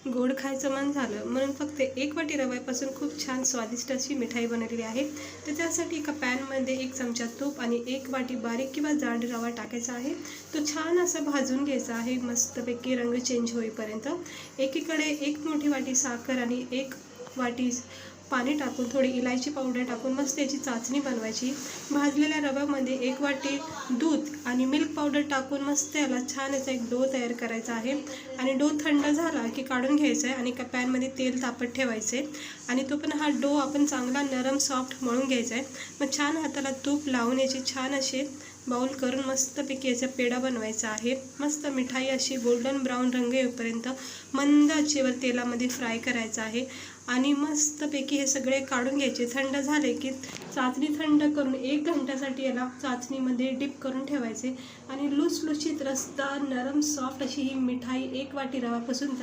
गोड खायचं मन झालं म्हणून फक्त 1 वाटी रव्यापासून खूप छान स्वादिष्ट अशी मिठाई बनवलेली आहे। तर त्यासाठी एका पॅनमध्ये 1 चमचा तूप आणि 1 वाटी बारीक किंवा जाड रवा टाकायचा आहे। तो छान असा भाजून घ्यायचा आहे मस्तपैकी रंग चेंज होईपर्यंत। एकीकडे 1 मोठी वाटी साखर आणि 1 वाटी पाणी टाकून थोडी इलायची पावडर टाकून मस्त याची चाचणी बनवायची। भाजलेल्या रव्यामध्ये 1 वाटी दूध आणि मिल्क पावडर टाकून मस्त याला छान याचा एक डो तयार करायचा आहे। आणि डो थंड झाला की काढून घ्यायचा आहे आणि एका पॅनमध्ये तेल तापत ठेवायचे आणि तो पण हा डो आपण चांगला नरम सॉफ्ट मळून घ्यायचा आहे। मग छान हाताला तूप लावून याची छान असे बाउल करून मस्तपैकी याचा पेढा बनवायचा आहे। मस्त मिठाई अशी गोल्डन ब्राऊन रंग येईपर्यंत मंद आचेवर तेलामध्ये फ्राय करायचा आहे आणि मस्तपैकी हे सगळे काढून घ्यायचे। थंड झाले की चाचणी थंड करून 1 घंट्यासाठी याला चाचणीमध्ये डिप करून ठेवायचे आणि लुसलुशीत रसदार नरम सॉफ्ट अशी ही मिठाई 1 वाटी रवापासून